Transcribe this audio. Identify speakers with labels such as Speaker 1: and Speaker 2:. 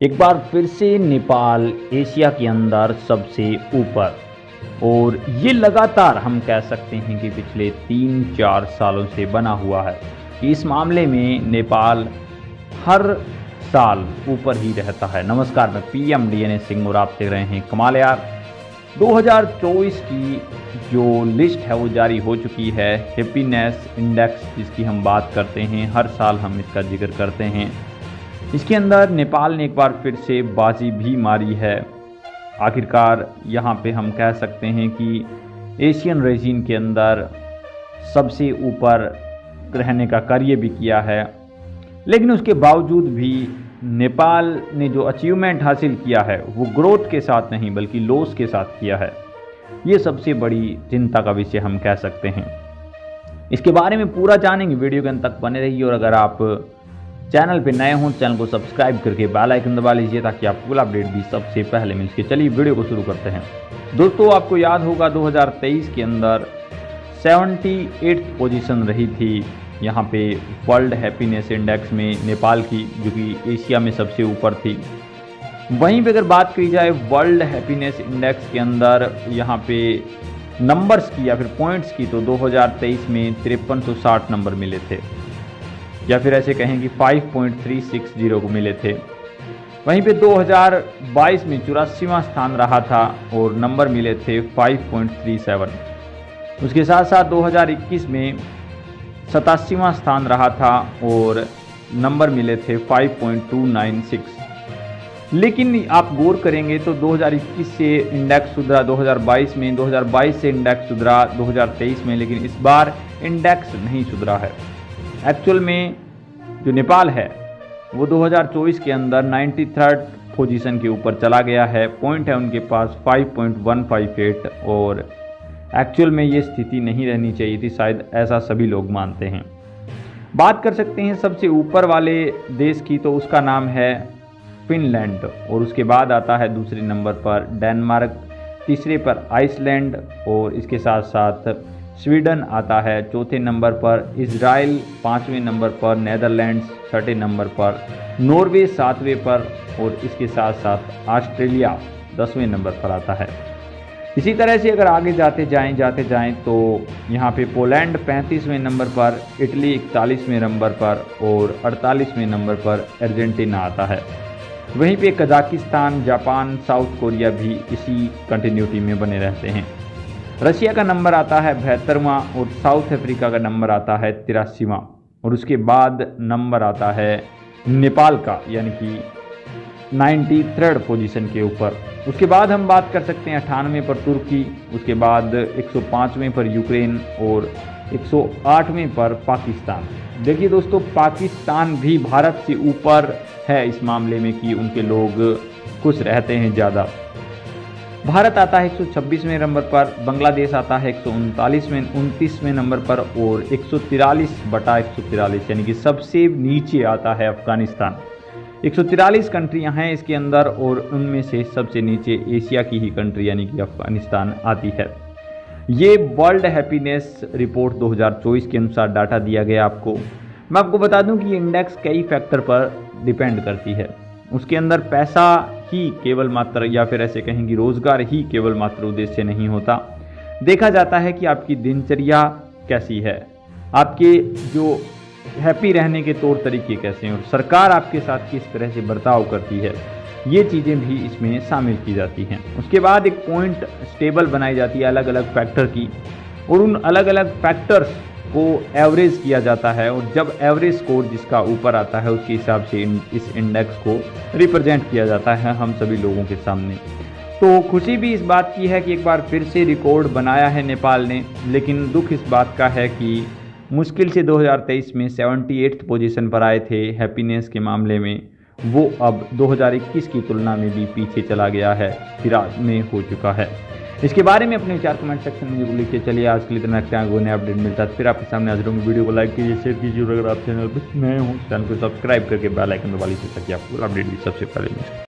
Speaker 1: एक बार फिर से नेपाल एशिया के अंदर सबसे ऊपर, और ये लगातार हम कह सकते हैं कि पिछले 3-4 सालों से बना हुआ है कि इस मामले में नेपाल हर साल ऊपर ही रहता है। नमस्कार, मैं पीएम डीएनए सिंह और आप देख रहे हैं कमाल यार। 2024 की जो लिस्ट है वो जारी हो चुकी है, हैप्पीनेस इंडेक्स जिसकी हम बात करते हैं, हर साल हम इसका जिक्र करते हैं। इसके अंदर नेपाल ने एक बार फिर से बाजी भी मारी है। आखिरकार यहाँ पे हम कह सकते हैं कि एशियन रीजन के अंदर सबसे ऊपर रहने का कार्य भी किया है, लेकिन उसके बावजूद भी नेपाल ने जो अचीवमेंट हासिल किया है वो ग्रोथ के साथ नहीं बल्कि लॉस के साथ किया है। ये सबसे बड़ी चिंता का विषय हम कह सकते हैं। इसके बारे में पूरा जानेंगे, वीडियो के अंत तक बने रहिए। और अगर आप चैनल पे नए हों, चैनल को सब्सक्राइब करके बेल आइकन दबा लीजिए ताकि आपको फुल अपडेट भी सबसे पहले मिल सके। चलिए वीडियो को शुरू करते हैं। दोस्तों, आपको याद होगा 2023 के अंदर 78th पोजीशन रही थी यहाँ पे वर्ल्ड हैप्पीनेस इंडेक्स में नेपाल की, जो कि एशिया में सबसे ऊपर थी। वहीं पे अगर बात की जाए वर्ल्ड हैप्पीनेस इंडेक्स के अंदर यहाँ पे नंबर्स की या फिर पॉइंट्स की, तो 2023 में 5360 नंबर मिले थे, या फिर ऐसे कहें कि 5.360 को मिले थे। वहीं पे 2022 में 84वां स्थान रहा था और नंबर मिले थे 5.37। उसके साथ साथ 2021 में 87वां स्थान रहा था और नंबर मिले थे 5.296। लेकिन आप गौर करेंगे तो 2021 से इंडेक्स सुधरा 2022 में, 2022 से इंडेक्स सुधरा 2023 में, लेकिन इस बार इंडेक्स नहीं सुधरा है। एक्चुअल में जो नेपाल है वो 2024 के अंदर 93rd पोजीशन के ऊपर चला गया है। पॉइंट है उनके पास 5.158, और एक्चुअल में ये स्थिति नहीं रहनी चाहिए थी, शायद ऐसा सभी लोग मानते हैं। बात कर सकते हैं सबसे ऊपर वाले देश की, तो उसका नाम है फिनलैंड, और उसके बाद आता है दूसरे नंबर पर डेनमार्क, तीसरे पर आइसलैंड, और इसके साथ साथ स्वीडन आता है चौथे नंबर पर, इजराइल पाँचवें नंबर पर, नेदरलैंड्स छठे नंबर पर, नॉर्वे सातवें पर, और इसके साथ साथ ऑस्ट्रेलिया 10वें नंबर पर आता है। इसी तरह से अगर आगे जाते जाएं तो यहाँ पे पोलैंड 35वें नंबर पर, इटली 41वें नंबर पर, और 48वें नंबर पर अर्जेंटीना आता है। वहीं पे कजाकिस्तान, जापान, साउथ कोरिया भी इसी कंटिन्यूटी में बने रहते हैं। रशिया का नंबर आता है 72वां, और साउथ अफ्रीका का नंबर आता है 83वां, और उसके बाद नंबर आता है नेपाल का, यानी कि 93rd पोजीशन के ऊपर। उसके बाद हम बात कर सकते हैं 98वें पर तुर्की, उसके बाद 105वें पर यूक्रेन, और 108वें पर पाकिस्तान। देखिए दोस्तों, पाकिस्तान भी भारत से ऊपर है इस मामले में कि उनके लोग खुश रहते हैं ज़्यादा। भारत आता है 126वें नंबर पर, बांग्लादेश आता है 129वें नंबर पर, और 143/143 यानी कि सबसे नीचे आता है अफगानिस्तान। 143 कंट्रियां हैं इसके अंदर, और उनमें से सबसे नीचे एशिया की ही कंट्री यानी कि अफगानिस्तान आती है। ये वर्ल्ड हैप्पीनेस रिपोर्ट 2024 के अनुसार डाटा दिया गया आपको। मैं आपको बता दूं कि ये इंडेक्स कई फैक्टर पर डिपेंड करती है। उसके अंदर पैसा ही केवल मात्र, या फिर ऐसे कहेंगे रोजगार ही केवल मात्र उद्देश्य नहीं होता। देखा जाता है कि आपकी दिनचर्या कैसी है, आपके जो हैप्पी रहने के तौर तरीके कैसे हैं, और सरकार आपके साथ किस तरह से बर्ताव करती है, ये चीज़ें भी इसमें शामिल की जाती हैं। उसके बाद एक पॉइंट स्टेबल बनाई जाती है अलग अलग फैक्टर की, और उन अलग अलग फैक्टर्स को एवरेज किया जाता है, और जब एवरेज स्कोर जिसका ऊपर आता है उसके हिसाब से इस इंडेक्स को रिप्रेजेंट किया जाता है हम सभी लोगों के सामने। तो खुशी भी इस बात की है कि एक बार फिर से रिकॉर्ड बनाया है नेपाल ने, लेकिन दुख इस बात का है कि मुश्किल से 2023 में 78th पोजीशन पर आए थे हैप्पीनेस के मामले में, वो अब 2021 की तुलना में भी पीछे चला गया है, फिराक में हो चुका है। इसके बारे में अपने विचार कमेंट सेक्शन में जरूर लिखिए। चलिए आज के लिए इतना रखते हैं, नया अपडेट मिलता है फिर आपके सामने हाजिर होंगे। वीडियो को लाइक कीजिए, शेयर कीजिए, और अगर आप चैनल पर नए हों चैनल को सब्सक्राइब करके बेल आइकन दबा लीजिए ताकि आपको अपडेट भी सबसे पहले मिले।